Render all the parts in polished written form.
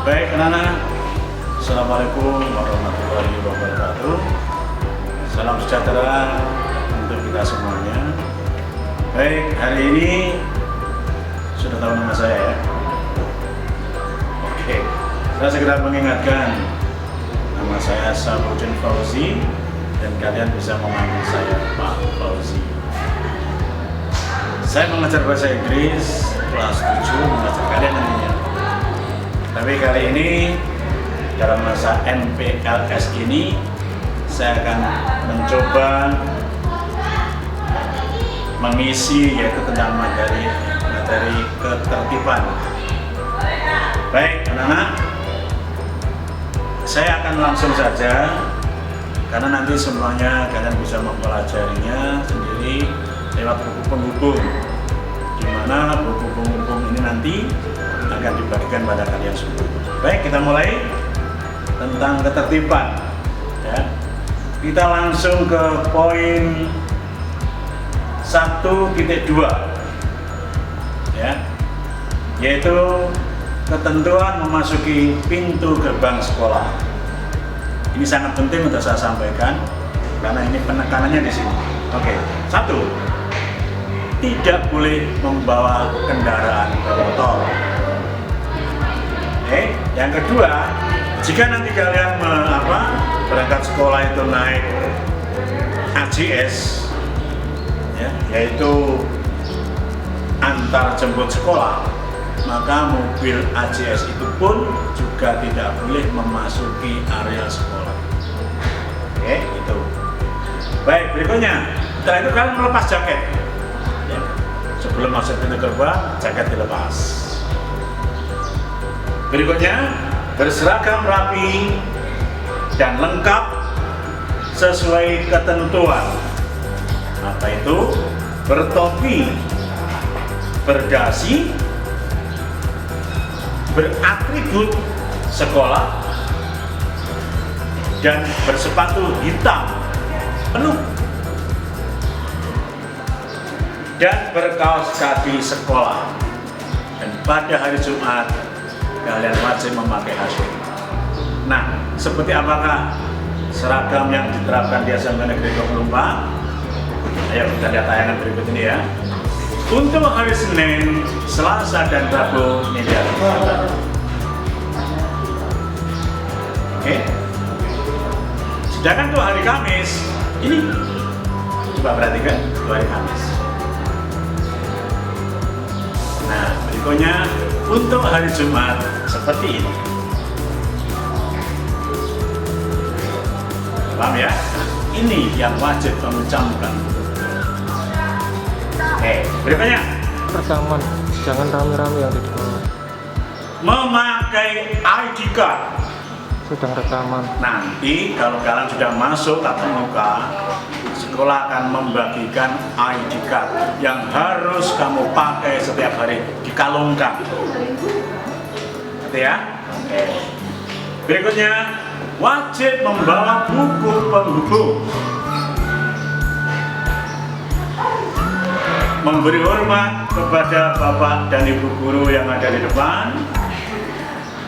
Baik anak-anak, Assalamualaikum warahmatullahi wabarakatuh. Salam sejahtera untuk kita semuanya. Baik, hari ini sudah tahu nama saya ya. Oke, saya segera mengingatkan, nama saya Samuddin Fauzi dan kalian bisa memanggil saya Pak Fauzi. Saya mengajar bahasa Inggris kelas 7, mengajar kalian nantinya. Tapi kali ini dalam masa MPLS ini saya akan mencoba mengisi yaitu tentang materi ketertiban. Baik anak-anak, saya akan langsung saja karena nanti semuanya kalian bisa mempelajarinya sendiri lewat buku penghubung, di mana buku penghubung ini nanti akan dibagikan pada kalian semua. Baik, kita mulai tentang ketertiban ya. Kita langsung ke poin 1.2 ya, yaitu ketentuan memasuki pintu gerbang sekolah. Ini sangat penting untuk saya sampaikan karena ini penekanannya di sini. Oke, 1, tidak boleh membawa kendaraan bermotor. Yang kedua, jika nanti kalian berangkat sekolah itu naik AJS, ya, yaitu antar jemput sekolah, maka mobil AJS itu pun juga tidak boleh memasuki area sekolah. Oke, itu. Baik, berikutnya, setelah itu kalian melepas jaket. Ya, sebelum masuk pintu gerbang, jaket dilepas. Berikutnya, berseragam rapi dan lengkap sesuai ketentuan. Apa itu? Bertopi, berdasi, beratribut sekolah, dan bersepatu hitam penuh, dan berkaos kaki sekolah. Dan pada hari Jumat kalian wajib memakai hasut. Nah, seperti apakah seragam yang diterapkan di SMP Negeri 24? Ayo kita lihat tayangan berikut ini ya. Untuk hari Senin, Selasa, dan Rabu ini dia. Oke. Sedangkan untuk hari Kamis, ini coba perhatikan untuk hari Kamis. Nah, berikutnya untuk hari Jumat seperti ini. Paham ya? Ini yang wajib mengucapkan. Oke, berikutnya. Rekaman, jangan rame-rame yang di depan. Memakai ID card. Sedang rekaman. Nanti kalau kalian sudah masuk tatap muka, sekolah akan membagikan ID card yang harus kamu pakai setiap hari, dikalungkan. Ngerti ya? Oke. Berikutnya, wajib membawa buku penghubung. Memberi hormat kepada Bapak dan Ibu guru yang ada di depan.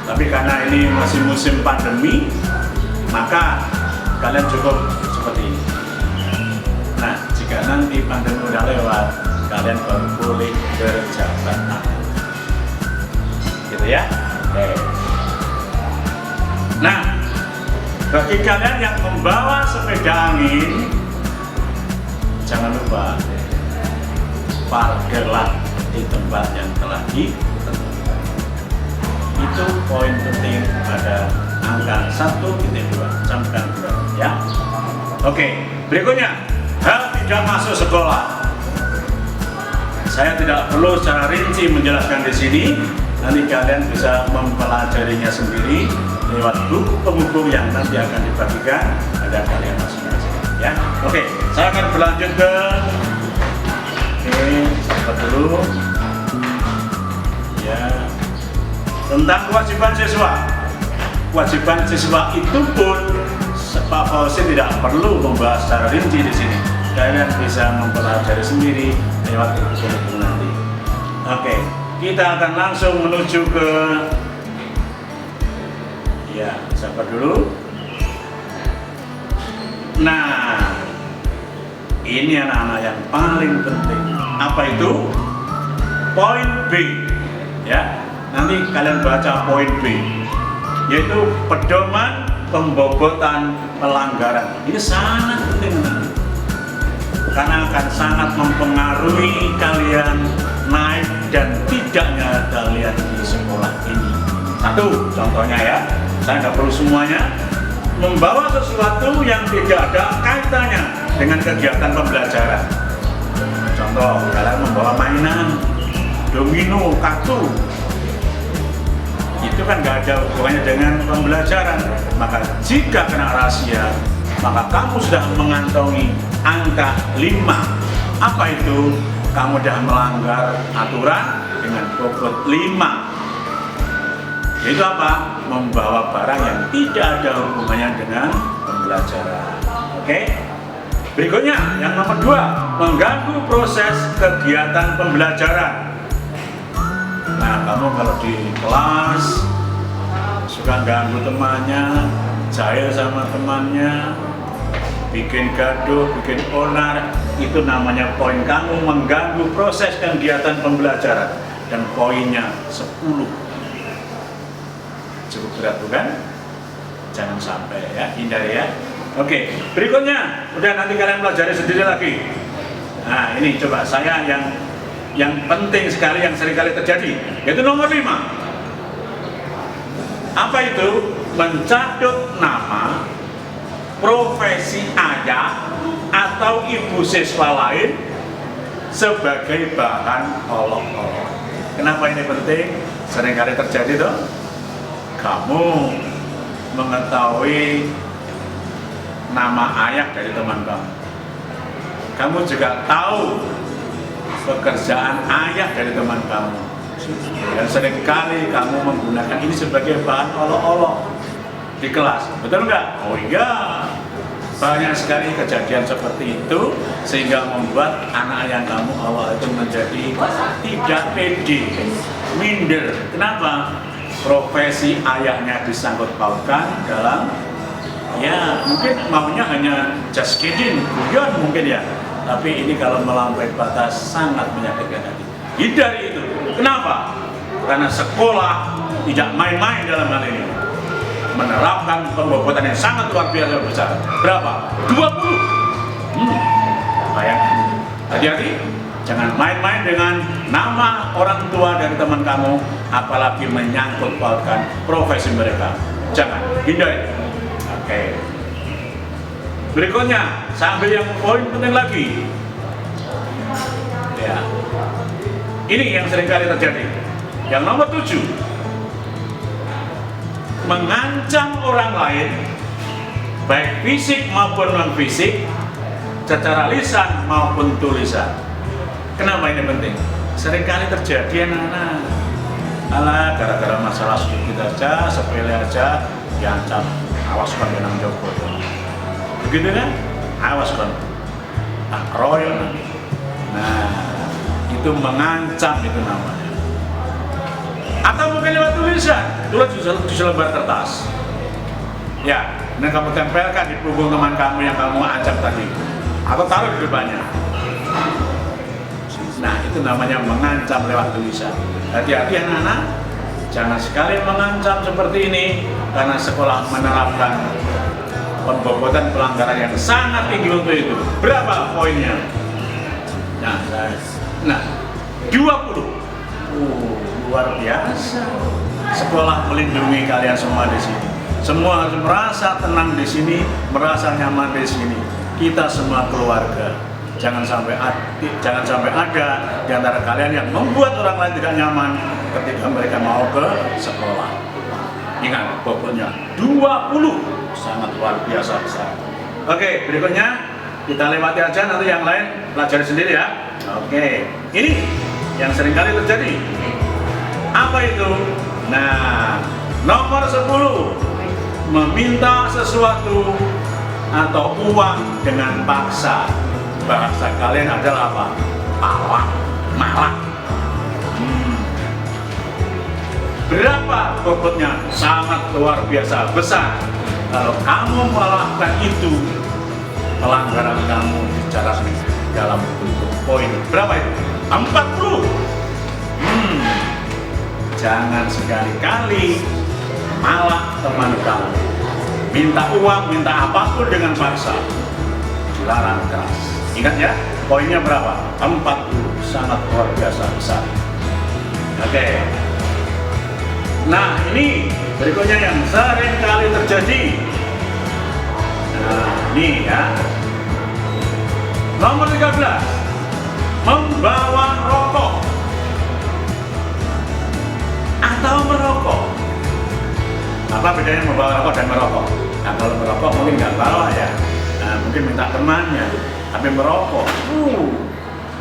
Tapi karena ini masih musim pandemi, maka kalian cukup seperti ini. Nah, jika nanti pandemi udah lewat, kalian baru boleh berjabat tangan. Gitu ya? Oke. Nah, bagi kalian yang membawa sepeda angin, jangan lupa parkirlah di tempat yang telah ditentukan. Itu poin penting pada angka 1.2. Camkan ya. Oke, berikutnya, hal tidak masuk sekolah. Saya tidak perlu secara rinci menjelaskan di sini. Nanti kalian bisa mempelajarinya sendiri lewat buku penghubung yang nanti akan dibagikan pada kalian masing-masing. Ya, oke. Saya akan berlanjut ke sahabat dulu. Ya, tentang kewajiban siswa. Kewajiban siswa itu pun Pak Fauzi tidak perlu membahas secara rinci di sini. Kalian bisa mempelajari sendiri lewat buku nanti. Oke, kita akan langsung menuju ke Ya, sabar dulu. Nah, ini anak-anak yang paling penting. Apa itu? Poin B. Ya, nanti kalian baca poin B, yaitu pedoman pembobotan pelanggaran. Ini sangat penting, karena akan sangat mempengaruhi kalian naik dan tidaknya kalian di sekolah ini. Satu contohnya ya, saya nggak perlu semuanya. Membawa sesuatu yang tidak ada kaitannya dengan kegiatan pembelajaran. Contoh, kalian membawa mainan, domino, kartu, itu kan nggak ada hubungannya dengan pembelajaran. Maka jika kena razia, maka kamu sudah mengantongi angka 5. Apa itu? Kamu sudah melanggar aturan dengan bobot 5. Itu apa? Membawa barang yang tidak ada hubungannya dengan pembelajaran. Oke? Berikutnya, yang nomor 2, mengganggu proses kegiatan pembelajaran. Nah, kamu kalau di kelas suka ganggu temannya, jahil sama temannya, bikin gaduh, bikin onar, itu namanya poin kamu mengganggu proses kegiatan pembelajaran. Dan poinnya 10. Cukup berat bukan? Jangan sampai ya, hindari ya. Oke, berikutnya, udah nanti kalian pelajari sendiri lagi. Nah, ini coba saya yang penting sekali, yang seringkali terjadi, yaitu nomor 5. Apa itu? Mencatut nama, profesi ayah atau ibu siswa lain sebagai bahan olok-olok. Kenapa ini penting? Seringkali terjadi toh. Kamu mengetahui nama ayah dari teman kamu. Kamu juga tahu pekerjaan ayah dari teman kamu. Dan seringkali kamu menggunakan ini sebagai bahan olok-olok di kelas. Betul nggak? Oh iya. Banyak sekali kejadian seperti itu sehingga membuat anak yang kamu awal itu menjadi tidak pede, minder. Kenapa? Profesi ayahnya disangkut pautkan dalam, ya mungkin maunya hanya just kidding, guyon mungkin ya, tapi ini kalau melampaui batas sangat menyakitkan hati. Hindari itu. Kenapa? Karena sekolah tidak main-main dalam hal ini, menerapkan pembobotan yang sangat luar biasa besar. Berapa? 20. Bayangkan. Hati-hati. Jangan main-main dengan nama orang tua dari teman kamu, apalagi menyangkut pautkan profesi mereka. Jangan, hindari. Oke. Berikutnya, sambil yang poin penting lagi. Ya. Ini yang seringkali terjadi. Yang nomor 7, mengancam orang lain, baik fisik maupun non-fisik, secara lisan maupun tulisan. Kenapa ini penting? Seringkali terjadi anak-anak, alah gara-gara masalah sedikit aja, sepele aja, diancam, awas kan benang Joko. Begitu kan? Awas kan, tak keroyok nanti. Nah, itu mengancam itu namanya. Atau mungkin lewat tulisan, tulis di selembar kertas. Ya, dan kamu tempelkan di punggung teman kamu yang kamu ancam tadi, atau taruh di depannya. Nah, itu namanya mengancam lewat tulisan. Hati-hati anak-anak, jangan sekali mengancam seperti ini, karena sekolah menerapkan pembobotan pelanggaran yang sangat tinggi untuk itu. Berapa poinnya? Nah, 20. Luar biasa. Sekolah melindungi kalian semua di sini. Semua harus merasa tenang di sini, merasa nyaman di sini. Kita semua keluarga. Jangan sampai ada di antara kalian yang membuat orang lain tidak nyaman ketika mereka mau ke sekolah. Ingat, bobotnya 20, sangat luar biasa besar. Oke, berikutnya kita lewati aja, nanti yang lain pelajari sendiri ya. Oke, ini yang seringkali terjadi. Apa itu? Nah, nomor 10, meminta sesuatu atau uang dengan paksa. Bahasa kalian adalah apa? Malak. Berapa bobotnya? Sangat luar biasa besar. Kalau kamu melakukan itu, pelanggaran kamu bicara dalam bentuk poin. Berapa itu? 40. Jangan sekali-kali malak teman kamu. Minta uang, minta apapun dengan paksa. Dilarang keras. Ingat ya, poinnya berapa? 40. Sangat luar biasa besar. Oke. Nah, ini berikutnya yang sering kali terjadi. Nah, ini ya. Nomor 13. Membawa rokok atau merokok. Apa bedanya membawa rokok dan merokok? Nah, kalau merokok mungkin nggak bawa ya. Nah, mungkin minta temannya. Tapi merokok,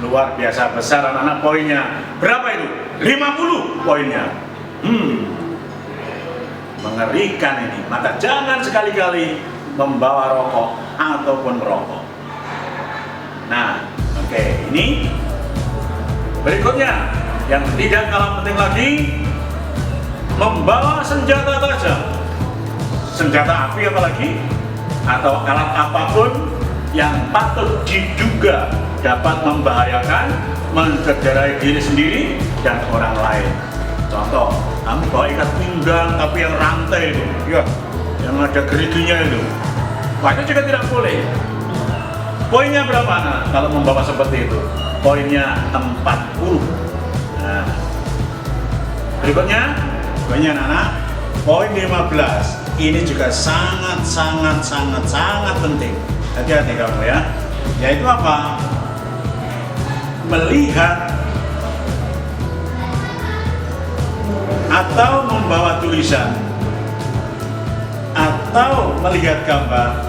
luar biasa besar anak-anak poinnya. Berapa itu? 50 poinnya. Mengerikan ini. Maka jangan sekali-kali membawa rokok ataupun merokok. Nah, oke, ini berikutnya yang tidak kalah penting lagi, membawa senjata tajam, senjata api apalagi, atau alat apapun yang patut diduga dapat membahayakan, mencederai diri sendiri dan orang lain. Contoh, kamu bawa ikat pinggang tapi yang rantai itu, ya, yang ada geriginya itu, wah itu juga tidak boleh. Poinnya berapa anak kalau membawa seperti itu? Poinnya 40. Nah, berikutnya, poinnya anak-anak, poin 15. Ini juga sangat penting. Hati-hati kamu ya. Yaitu apa? Melihat atau membawa tulisan, atau melihat gambar,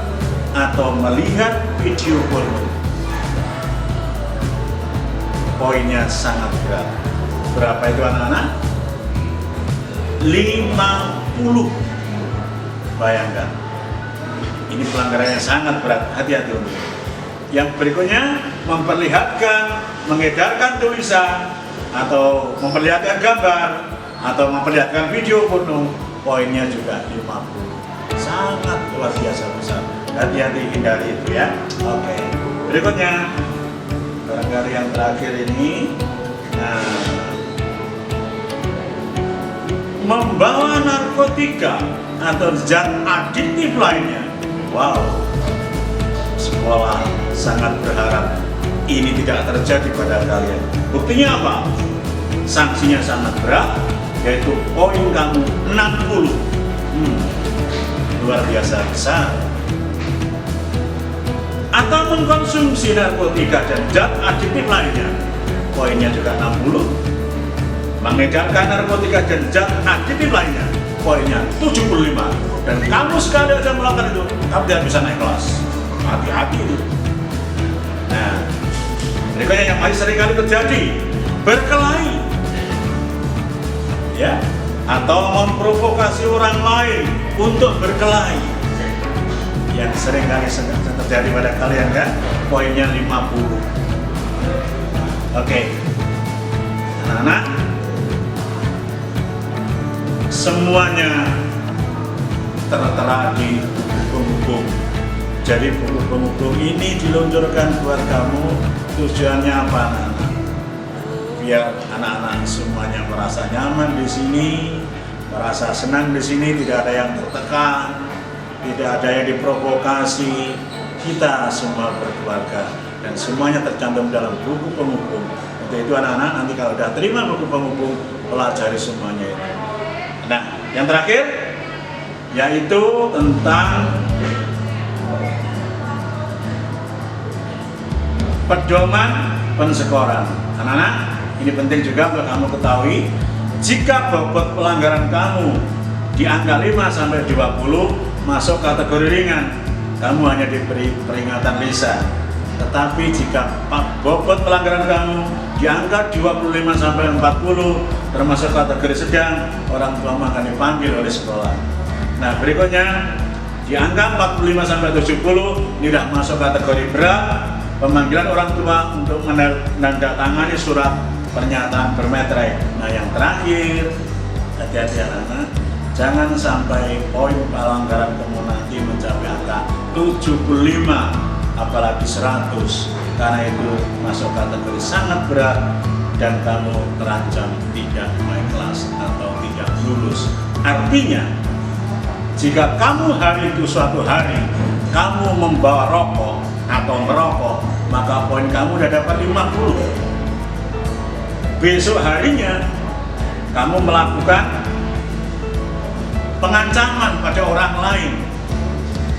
atau melihat video porno. Poinnya sangat berat. Berapa itu anak-anak? 50. Bayangkan, ini pelanggarannya sangat berat. Hati-hati untuk itu. Yang berikutnya, memperlihatkan, mengedarkan tulisan, atau memperlihatkan gambar, atau memperlihatkan video porno. Poinnya juga 50. Sangat luar biasa besar. Hati-hati, hindari itu ya. Oke. Berikutnya, barangkali yang terakhir ini, nah, membawa narkotika atau zat adiktif lainnya. Wow, sekolah sangat berharap ini tidak terjadi pada kalian. Buktinya apa? Sanksinya sangat berat, yaitu poin kamu 60. Luar biasa besar. Atau mengkonsumsi narkotika dan zat adiktif lainnya, poinnya juga 60. Mengedarkan narkotika dan zat adiktif lainnya, poinnya 75. Dan kamu sekali aja melakukan itu, kamu tidak bisa naik kelas. Hati-hati itu. Nah, berikutnya yang masih sering kali terjadi, berkelahi, ya, atau memprovokasi orang lain untuk berkelahi. Yang sering kali terjadi pada kalian kan, poinnya 50. Oke, anak-anak, semuanya tertera di buku hukum. Jadi buku hukum ini diluncurkan buat kamu. Tujuannya apa, anak-anak? Biar anak-anak semuanya merasa nyaman di sini, merasa senang di sini, tidak ada yang tertekan, tidak ada yang diprovokasi. Kita semua berkeluarga dan semuanya tercantum dalam buku penghukum. Untuk itu anak-anak nanti kalau sudah terima buku penghukum, pelajari semuanya itu. Nah, yang terakhir yaitu tentang pedoman pensekoran. Anak-anak, ini penting juga untuk kamu ketahui, jika bobot pelanggaran kamu di angka 5 sampai 20 masuk kategori ringan, kamu hanya diberi peringatan lisan. Tetapi jika bobot pelanggaran kamu di angka 25 sampai 40 termasuk kategori sedang, orang tua akan dipanggil oleh sekolah. Nah, berikutnya di angka 45 sampai 70 ini sudah masuk kategori berat, pemanggilan orang tua untuk menandatangani surat pernyataan bermeterai. Nah, yang terakhir hati-hati anak-anak, jangan sampai poin pelanggaran kamu nanti mencapai angka 75 apalagi 100, karena itu masuk kategori sangat berat dan kamu terancam tidak naik kelas atau tidak lulus. Artinya jika kamu hari itu suatu hari kamu membawa rokok atau merokok, maka poin kamu udah dapat 50. Besok harinya kamu melakukan pengancaman pada orang lain,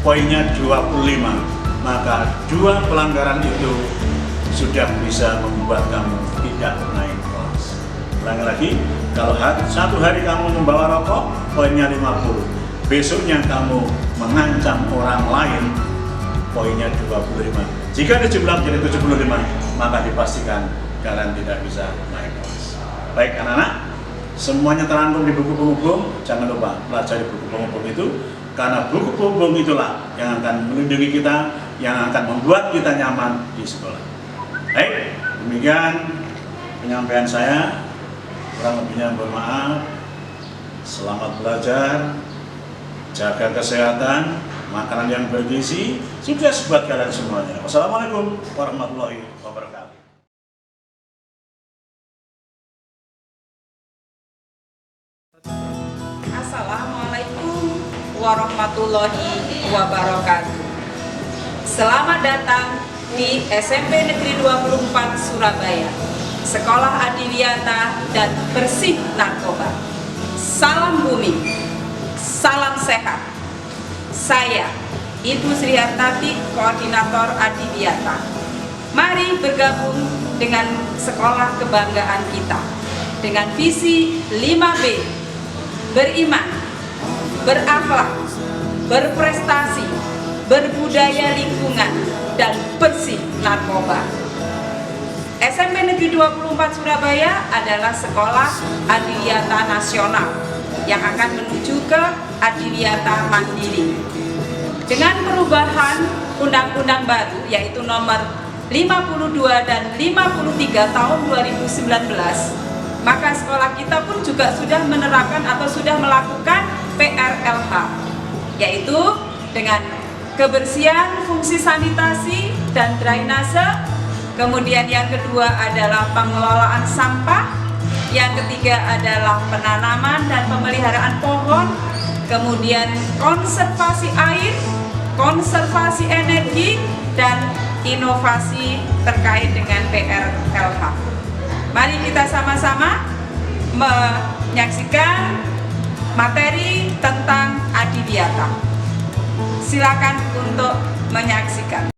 poinnya 25. Maka 2 pelanggaran itu sudah bisa membuat kamu tidak naik kelas. Ulangi lagi, kalau satu hari kamu membawa rokok, poinnya 50. Besoknya kamu mengancam orang lain, poinnya 25. Jika dijumlah menjadi 75, maka dipastikan kalian tidak bisa naik kelas. Baik anak-anak, semuanya terangkum di buku penghubung. Jangan lupa pelajari buku penghubung itu, karena buku penghubung itulah yang akan melindungi kita, yang akan membuat kita nyaman di sekolah. Baik, demikian penyampaian saya. Kurang lebihnya mohon maaf. Selamat belajar, jaga kesehatan, makanan yang bergizi, sukses buat kalian semuanya. Wassalamualaikum warahmatullahi wabarakatuh. Assalamualaikum warahmatullahi wabarakatuh. Selamat datang di SMP Negeri 24 Surabaya, Sekolah Adiwiyata dan Bersih Narkoba. Salam bumi, salam sehat. Saya Ibu Sri Hartati, Koordinator Adiwiyata. Mari bergabung dengan sekolah kebanggaan kita dengan visi 5B: beriman, berakhlak, berprestasi, berbudaya lingkungan, dan bersih narkoba. SMP Negeri 24 Surabaya adalah sekolah adiwiyata nasional yang akan menuju ke adiwiyata mandiri. Dengan perubahan undang-undang baru yaitu nomor 52 dan 53 tahun 2019, maka sekolah kita pun juga sudah menerapkan atau sudah melakukan PRLH, yaitu dengan kebersihan, fungsi sanitasi dan drainase. Kemudian yang kedua adalah pengelolaan sampah. Yang ketiga adalah penanaman dan pemeliharaan pohon. Kemudian konservasi air, konservasi energi, dan inovasi terkait dengan PRLH. Mari kita sama-sama menyaksikan materi tentang adiwiyata. Silakan untuk menyaksikan.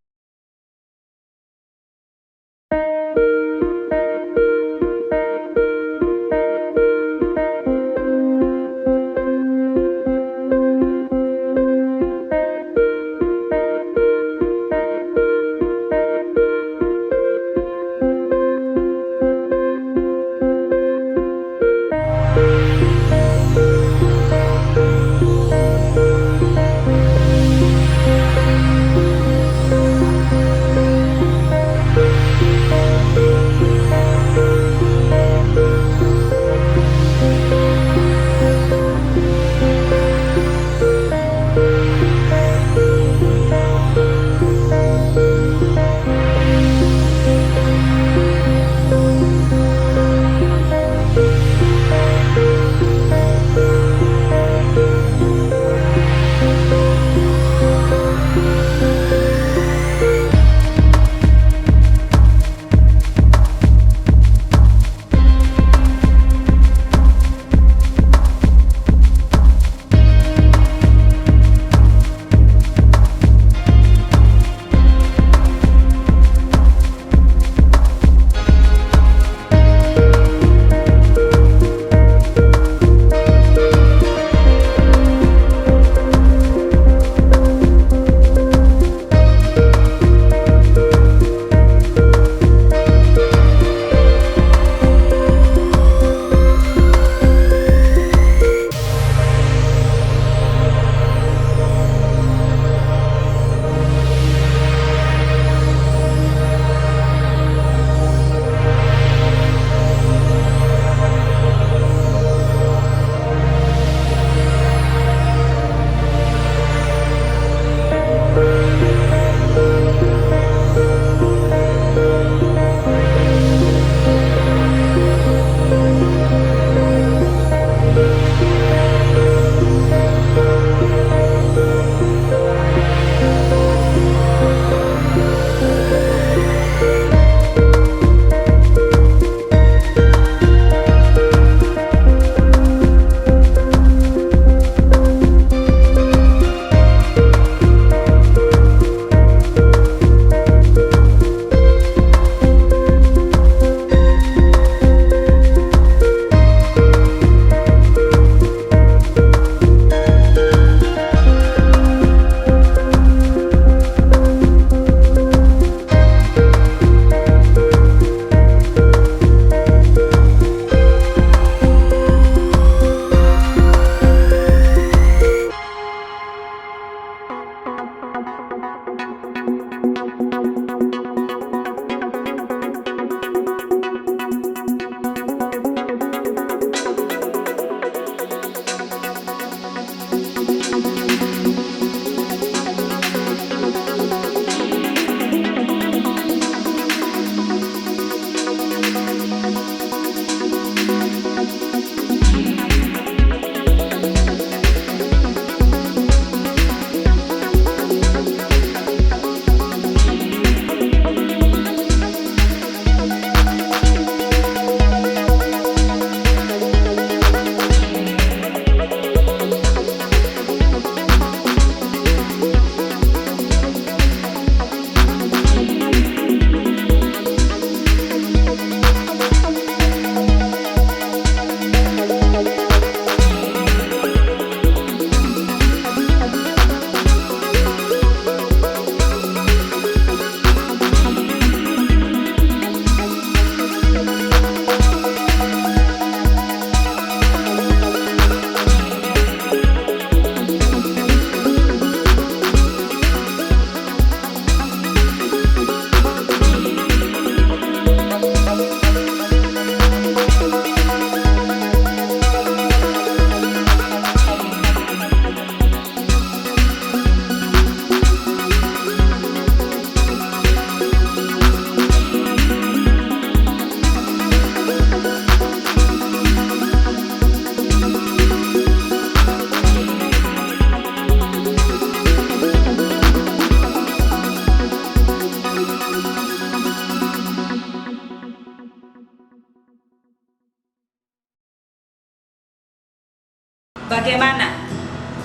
Bagaimana?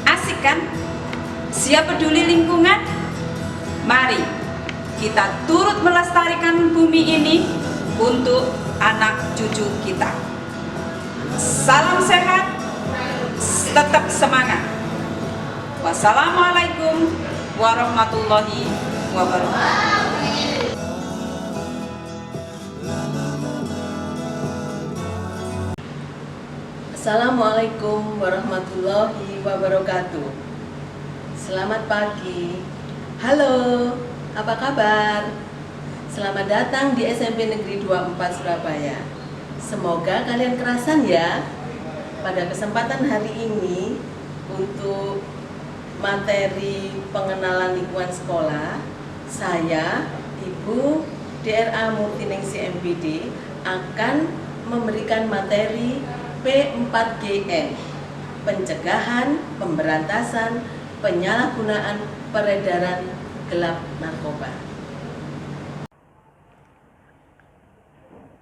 Asik kan? Siap peduli lingkungan? Mari kita turut melestarikan bumi ini untuk anak cucu kita. Salam sehat, tetap semangat. Wassalamualaikum warahmatullahi wabarakatuh. Assalamualaikum warahmatullahi wabarakatuh. Selamat pagi. Halo, apa kabar? Selamat datang di SMP Negeri 24 Surabaya. Semoga kalian kerasan ya. Pada kesempatan hari ini untuk materi pengenalan lingkungan sekolah, saya, Ibu DRA Murtiningsi MPD, akan memberikan materi P4GN, pencegahan, pemberantasan, penyalahgunaan, peredaran gelap narkoba.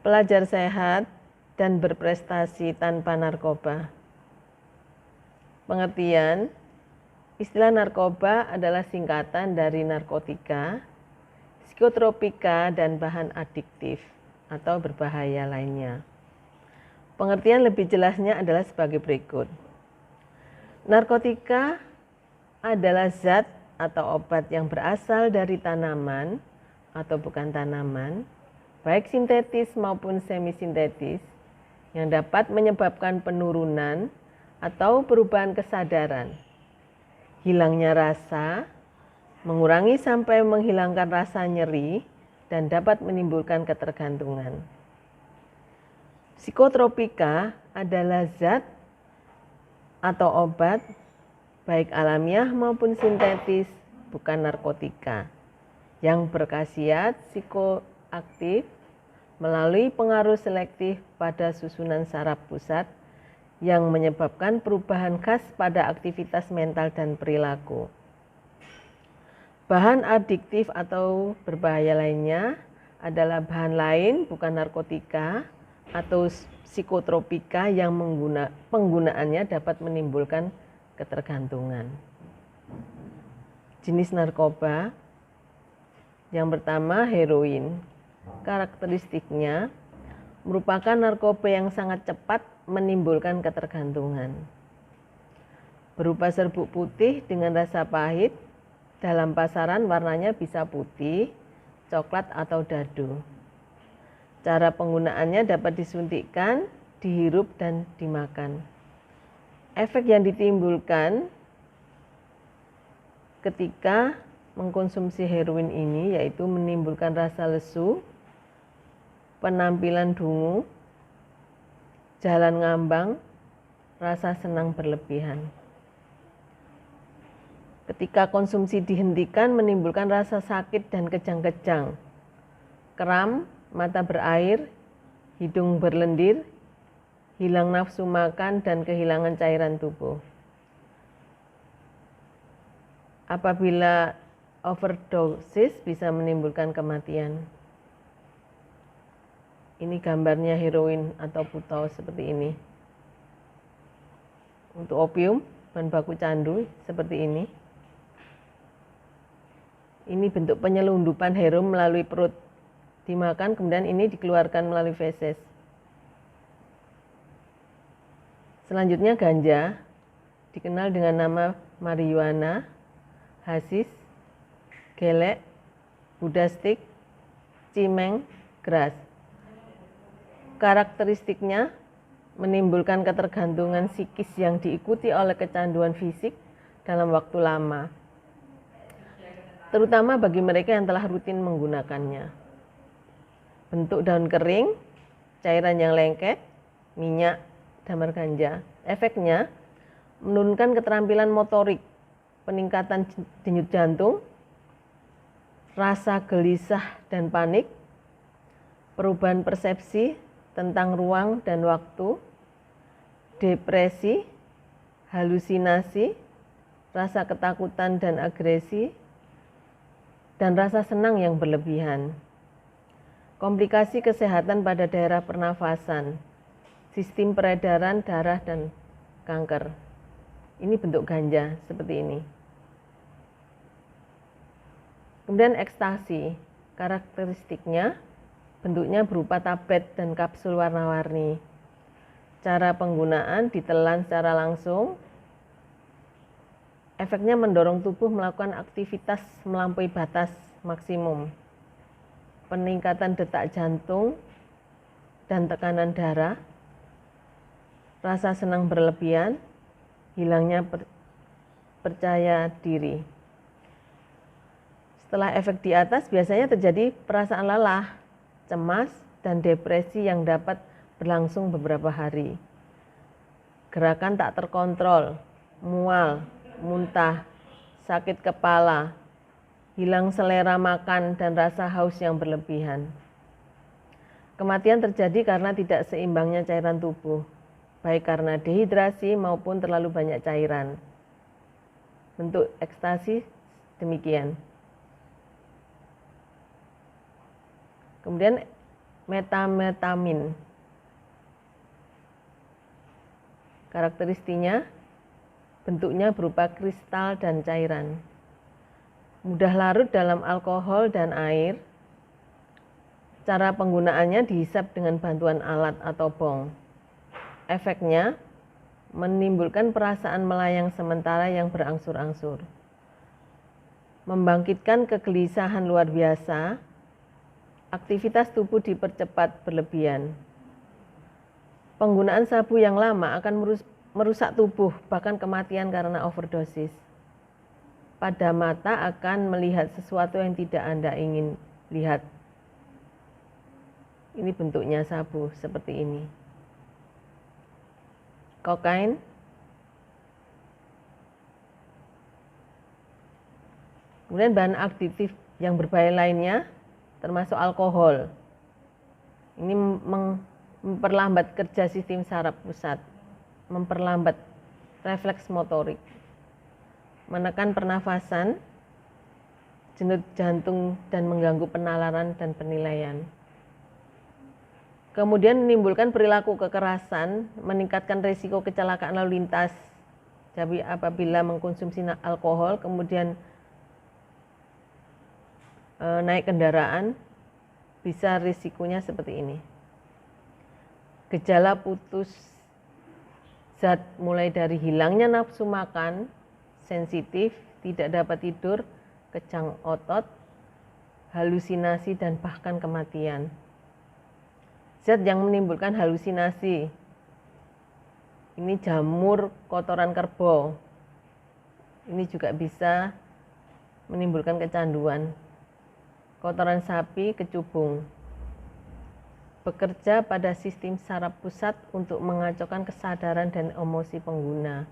Pelajar sehat dan berprestasi tanpa narkoba. Pengertian, istilah narkoba adalah singkatan dari narkotika, psikotropika, dan bahan adiktif atau berbahaya lainnya. Pengertian lebih jelasnya adalah sebagai berikut. Narkotika adalah zat atau obat yang berasal dari tanaman atau bukan tanaman, baik sintetis maupun semisintetis, yang dapat menyebabkan penurunan atau perubahan kesadaran, hilangnya rasa, mengurangi sampai menghilangkan rasa nyeri, dan dapat menimbulkan ketergantungan. Psikotropika adalah zat atau obat baik alamiah maupun sintetis, bukan narkotika, yang berkhasiat psikoaktif melalui pengaruh selektif pada susunan saraf pusat yang menyebabkan perubahan khas pada aktivitas mental dan perilaku. Bahan adiktif atau berbahaya lainnya adalah bahan lain bukan narkotika atau psikotropika yang penggunaannya dapat menimbulkan ketergantungan. Jenis narkoba yang pertama, heroin. Karakteristiknya merupakan narkoba yang sangat cepat menimbulkan ketergantungan. Berupa serbuk putih dengan rasa pahit, dalam pasaran warnanya bisa putih, coklat atau dadu. Cara penggunaannya dapat disuntikkan, dihirup, dan dimakan. Efek yang ditimbulkan ketika mengkonsumsi heroin ini yaitu menimbulkan rasa lesu, penampilan dungu, jalan ngambang, rasa senang berlebihan. Ketika konsumsi dihentikan menimbulkan rasa sakit dan kejang-kejang, kram, mata berair, hidung berlendir, hilang nafsu makan, dan kehilangan cairan tubuh. Apabila overdosis bisa menimbulkan kematian. Ini gambarnya heroin atau putau seperti ini. Untuk opium, bahan baku candu seperti ini. Ini bentuk penyelundupan heroin melalui perut. Dimakan, kemudian ini dikeluarkan melalui feses. Selanjutnya ganja, dikenal dengan nama marijuana, hasis, gelek, budastik, cimeng, gras. Karakteristiknya menimbulkan ketergantungan psikis yang diikuti oleh kecanduan fisik dalam waktu lama, terutama bagi mereka yang telah rutin menggunakannya. Bentuk daun kering, cairan yang lengket, minyak, damar ganja. Efeknya menurunkan keterampilan motorik, peningkatan denyut jantung, rasa gelisah dan panik, perubahan persepsi tentang ruang dan waktu, depresi, halusinasi, rasa ketakutan dan agresi, dan rasa senang yang berlebihan. Komplikasi kesehatan pada daerah pernafasan, sistem peredaran darah, dan kanker. Ini bentuk ganja seperti ini. Kemudian ekstasi, karakteristiknya bentuknya berupa tablet dan kapsul warna-warni. Cara penggunaan ditelan secara langsung. Efeknya mendorong tubuh melakukan aktivitas melampaui batas maksimum. Peningkatan detak jantung dan tekanan darah, rasa senang berlebihan, hilangnya percaya diri. Setelah efek di atas biasanya terjadi perasaan lelah, cemas, dan depresi yang dapat berlangsung beberapa hari. Gerakan tak terkontrol, mual, muntah, sakit kepala, hilang selera makan, dan rasa haus yang berlebihan. Kematian terjadi karena tidak seimbangnya cairan tubuh, baik karena dehidrasi maupun terlalu banyak cairan. Bentuk ekstasi demikian. Kemudian metamfetamin. Karakteristiknya bentuknya berupa kristal dan cairan. Mudah larut dalam alkohol dan air. Cara penggunaannya dihisap dengan bantuan alat atau bong. Efeknya menimbulkan perasaan melayang sementara yang berangsur-angsur. Membangkitkan kegelisahan luar biasa. Aktivitas tubuh dipercepat berlebihan. Penggunaan sabu yang lama akan merusak tubuh, bahkan kematian karena overdosis. Pada mata akan melihat sesuatu yang tidak Anda ingin lihat. Ini bentuknya sabu seperti ini. Kokain. Kemudian bahan aktif yang berbahaya lainnya termasuk alkohol. Ini memperlambat kerja sistem saraf pusat, memperlambat refleks motorik, menekan pernafasan, denyut jantung, dan mengganggu penalaran dan penilaian. Kemudian menimbulkan perilaku kekerasan, meningkatkan risiko kecelakaan lalu lintas. Jadi apabila mengkonsumsi alkohol, kemudian naik kendaraan, bisa risikonya seperti ini. Gejala putus zat mulai dari hilangnya nafsu makan, sensitif, tidak dapat tidur, kejang otot, halusinasi, dan bahkan kematian. Zat yang menimbulkan halusinasi, ini jamur kotoran kerbau, ini juga bisa menimbulkan kecanduan. Kotoran sapi, kecubung, bekerja pada sistem saraf pusat untuk mengacaukan kesadaran dan emosi pengguna.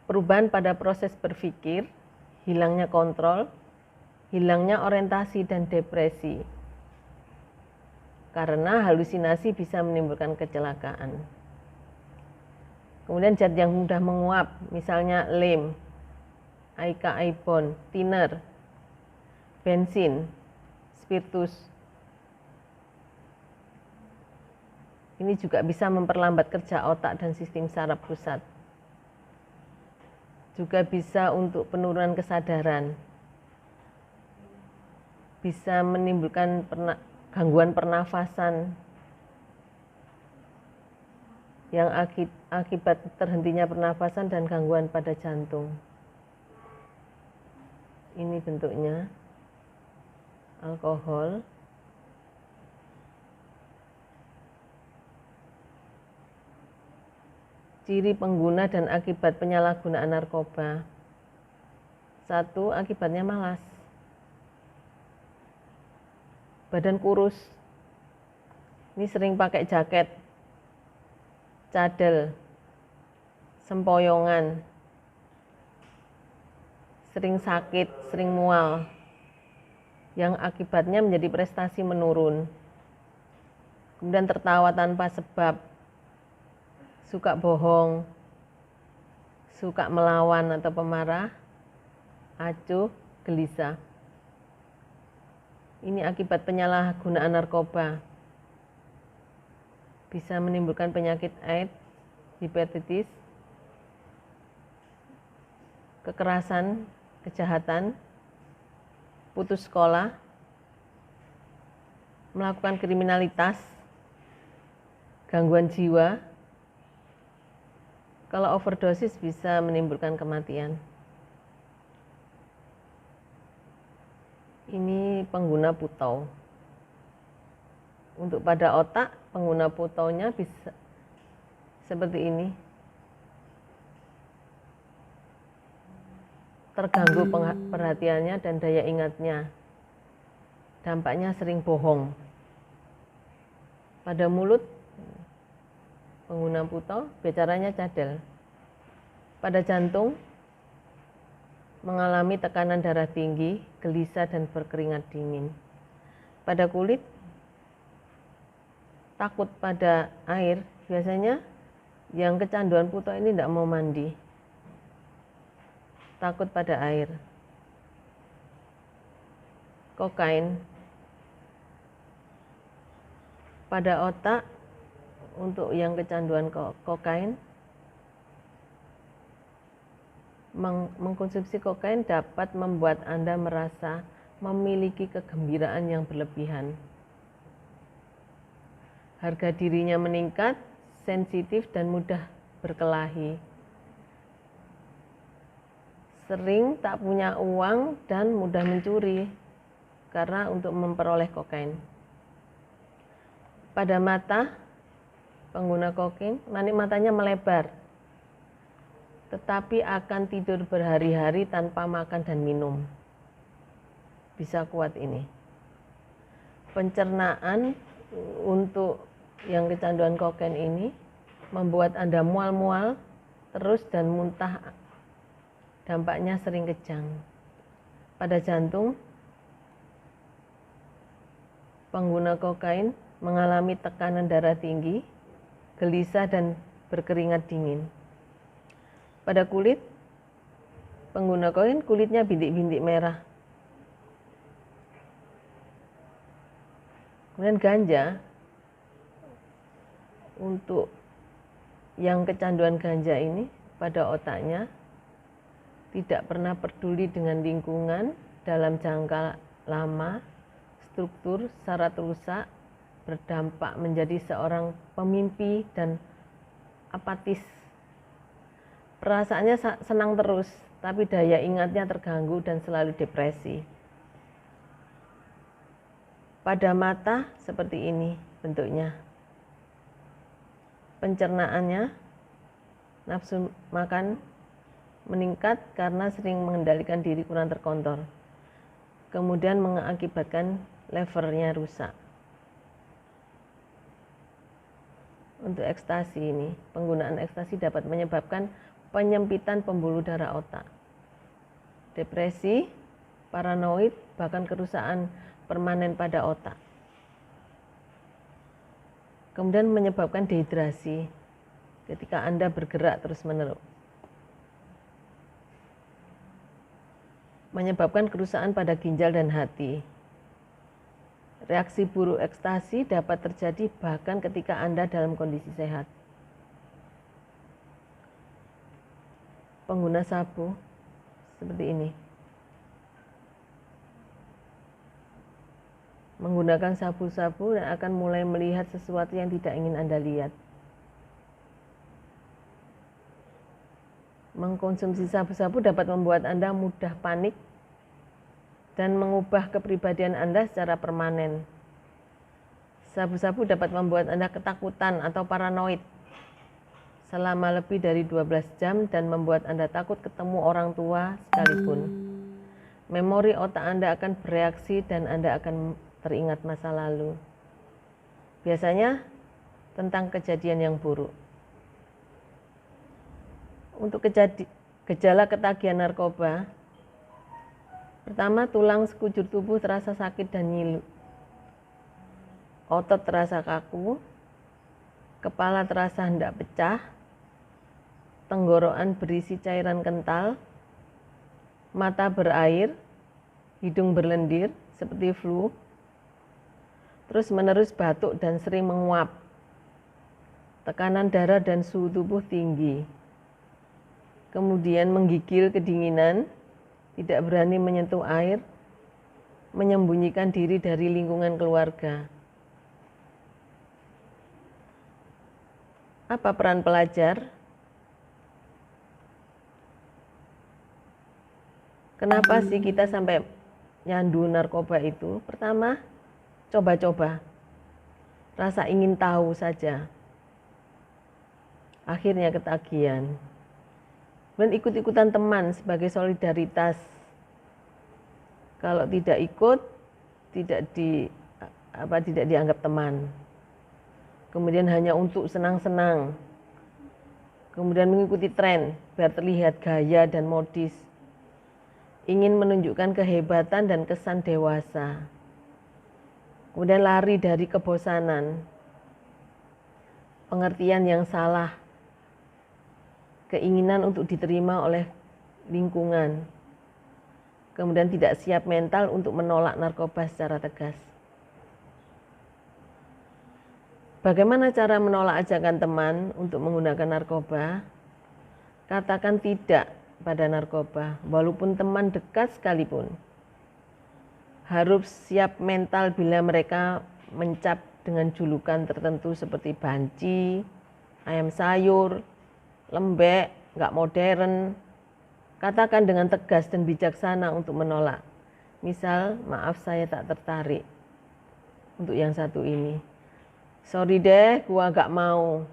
Perubahan pada proses berpikir, hilangnya kontrol, hilangnya orientasi dan depresi. Karena halusinasi bisa menimbulkan kecelakaan. Kemudian zat yang mudah menguap, misalnya lem, aibon, thinner, bensin, spiritus. Ini juga bisa memperlambat kerja otak dan sistem saraf pusat. Juga bisa untuk penurunan kesadaran. Bisa menimbulkan gangguan pernafasan yang akibat terhentinya pernafasan dan gangguan pada jantung. Ini bentuknya. Alkohol, ciri pengguna dan akibat penyalahgunaan narkoba. 1. Akibatnya malas, badan kurus, ini sering pakai jaket, cadel, sempoyongan, sering sakit, sering mual, yang akibatnya menjadi prestasi menurun. Kemudian tertawa tanpa sebab, suka bohong, suka melawan atau pemarah, acuh, gelisah. Ini akibat penyalahgunaan narkoba. Bisa menimbulkan penyakit AIDS, hepatitis, kekerasan, kejahatan, putus sekolah, melakukan kriminalitas, gangguan jiwa. Kalau overdosis bisa menimbulkan kematian. Ini pengguna putau. Untuk pada otak, pengguna putaunya bisa seperti ini. Terganggu perhatiannya dan daya ingatnya. Dampaknya sering bohong. Pada mulut, pengguna putau bicaranya cadel. Pada jantung, mengalami tekanan darah tinggi, gelisah dan berkeringat dingin. Pada kulit, takut pada air. Biasanya yang kecanduan putau ini tidak mau mandi. Takut pada air. Kokain. Pada otak, untuk yang kecanduan kokain, mengkonsumsi kokain dapat membuat Anda merasa memiliki kegembiraan yang berlebihan. Harga dirinya meningkat, sensitif dan mudah berkelahi. Sering tak punya uang dan mudah mencuri karena untuk memperoleh kokain. Pada mata, pengguna kokain, matanya melebar, tetapi akan tidur berhari-hari tanpa makan dan minum. Bisa kuat ini. Pencernaan untuk yang kecanduan kokain ini membuat Anda mual-mual terus dan muntah. Dampaknya sering kejang. Pada jantung, pengguna kokain mengalami tekanan darah tinggi, gelisah dan berkeringat dingin. Pada kulit, pengguna kokain kulitnya bintik-bintik merah. Kemudian ganja, untuk yang kecanduan ganja ini pada otaknya tidak pernah peduli dengan lingkungan dalam jangka lama, struktur syarat rusak, berdampak menjadi seorang pemimpi dan apatis. Perasaannya senang terus, tapi daya ingatnya terganggu dan selalu depresi. Pada mata seperti ini bentuknya. Pencernaannya, nafsu makan meningkat karena sering mengendalikan diri kurang terkontrol. Kemudian mengakibatkan levernya rusak. Untuk ekstasi ini, penggunaan ekstasi dapat menyebabkan penyempitan pembuluh darah otak, depresi, paranoid, bahkan kerusakan permanen pada otak. Kemudian menyebabkan dehidrasi ketika Anda bergerak terus-menerus. Menyebabkan kerusakan pada ginjal dan hati. Reaksi buruk ekstasi dapat terjadi bahkan ketika Anda dalam kondisi sehat. Pengguna sabu seperti ini. Menggunakan sabu-sabu dan akan mulai melihat sesuatu yang tidak ingin Anda lihat. Mengkonsumsi sabu-sabu dapat membuat Anda mudah panik dan mengubah kepribadian Anda secara permanen. Sabu-sabu dapat membuat Anda ketakutan atau paranoid selama lebih dari 12 jam dan membuat Anda takut ketemu orang tua sekalipun. Memori otak Anda akan bereaksi dan Anda akan teringat masa lalu. Biasanya tentang kejadian yang buruk. Untuk gejala ketagihan narkoba, pertama, tulang sekujur tubuh terasa sakit dan nyilu. Otot terasa kaku, kepala terasa hendak pecah, tenggorokan berisi cairan kental, mata berair, hidung berlendir seperti flu, terus-menerus batuk dan sering menguap, tekanan darah dan suhu tubuh tinggi, kemudian menggigil kedinginan, tidak berani menyentuh air, menyembunyikan diri dari lingkungan keluarga. Apa peran pelajar? Kenapa sih kita sampai nyandu narkoba itu? Pertama, coba-coba. Rasa ingin tahu saja. Akhirnya ketagihan. Dan ikut-ikutan teman sebagai solidaritas. Kalau tidak ikut, tidak dianggap teman. Kemudian hanya untuk senang-senang. Kemudian mengikuti tren biar terlihat gaya dan modis. Ingin menunjukkan kehebatan dan kesan dewasa. Kemudian lari dari kebosanan. Pengertian yang salah. Keinginan untuk diterima oleh lingkungan, kemudian tidak siap mental untuk menolak narkoba secara tegas. Bagaimana cara menolak ajakan teman untuk menggunakan narkoba? Katakan tidak pada narkoba, walaupun teman dekat sekalipun. Harus siap mental bila mereka mencap dengan julukan tertentu seperti banci, ayam sayur, lembek, nggak modern. Katakan dengan tegas dan bijaksana untuk menolak. Misal, maaf saya tak tertarik untuk yang satu ini. Sorry deh, gua nggak mau.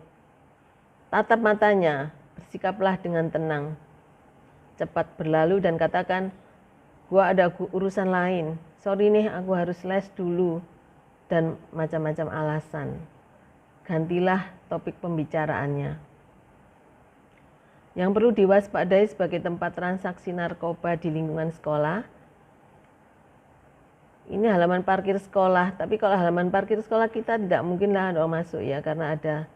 Tatap matanya, bersikaplah dengan tenang. Cepat berlalu dan katakan, gua ada urusan lain. Sorry nih, aku harus les dulu. Dan macam-macam alasan. Gantilah topik pembicaraannya. Yang perlu diwaspadai sebagai tempat transaksi narkoba di lingkungan sekolah. Ini halaman parkir sekolah, tapi kalau halaman parkir sekolah kita tidak mungkin lah masuk ya, karena ada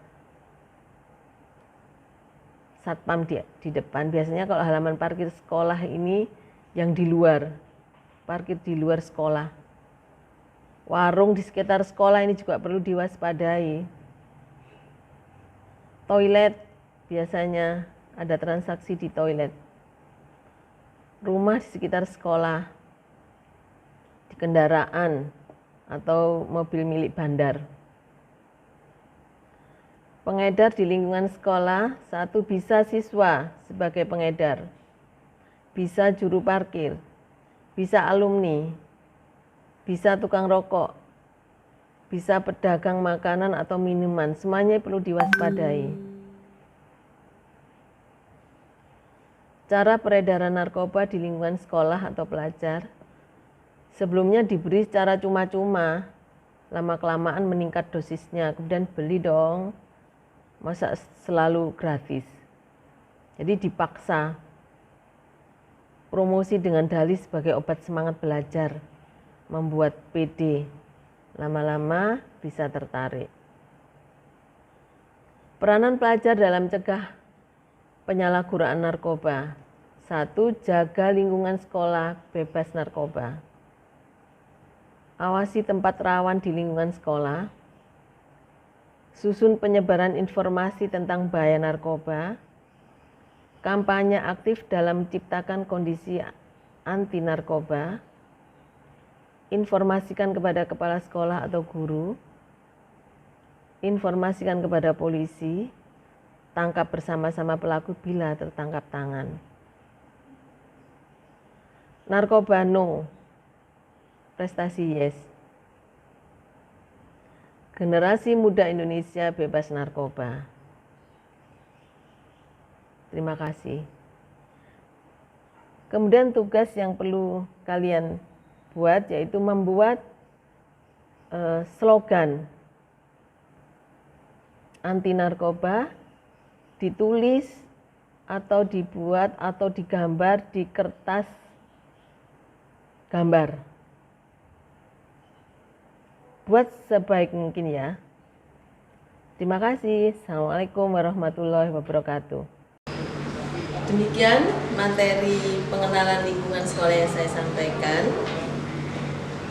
satpam di depan. Biasanya kalau halaman parkir sekolah ini yang di luar, parkir di luar sekolah. Warung di sekitar sekolah ini juga perlu diwaspadai. Toilet biasanya ada transaksi di toilet. Rumah di sekitar sekolah, di kendaraan atau mobil milik bandar. Pengedar di lingkungan sekolah, satu bisa siswa sebagai pengedar, bisa juru parkir, bisa alumni, bisa tukang rokok, bisa pedagang makanan atau minuman, semuanya perlu diwaspadai. Cara peredaran narkoba di lingkungan sekolah atau pelajar, sebelumnya diberi secara cuma-cuma, lama-kelamaan meningkat dosisnya, kemudian beli dong, masa selalu gratis. Jadi dipaksa, promosi dengan dalih sebagai obat semangat belajar, membuat PD, lama-lama bisa tertarik. Peranan pelajar dalam cegah penyalahgunaan narkoba. 1. Jaga lingkungan sekolah bebas narkoba. Awasi tempat rawan di lingkungan sekolah. Susun penyebaran informasi tentang bahaya narkoba. Kampanye aktif dalam menciptakan kondisi anti narkoba. Informasikan kepada kepala sekolah atau guru. Informasikan kepada polisi. Tangkap bersama-sama pelaku bila tertangkap tangan. Narkoba no, prestasi yes. Generasi muda Indonesia bebas narkoba. Terima kasih. Kemudian tugas yang perlu kalian buat yaitu membuat slogan anti narkoba, ditulis atau dibuat atau digambar di kertas gambar. Buat sebaik mungkin ya. Terima kasih. Assalamualaikum warahmatullahi wabarakatuh. Demikian materi pengenalan lingkungan sekolah yang saya sampaikan.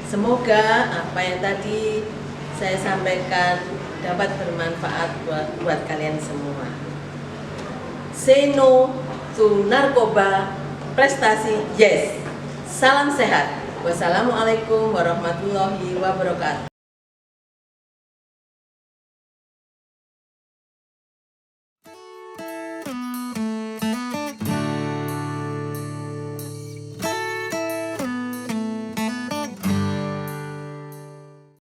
Semoga apa yang tadi saya sampaikan dapat bermanfaat buat kalian semua. Say no to narkoba, prestasi yes. Salam sehat. Wassalamualaikum warahmatullahi wabarakatuh.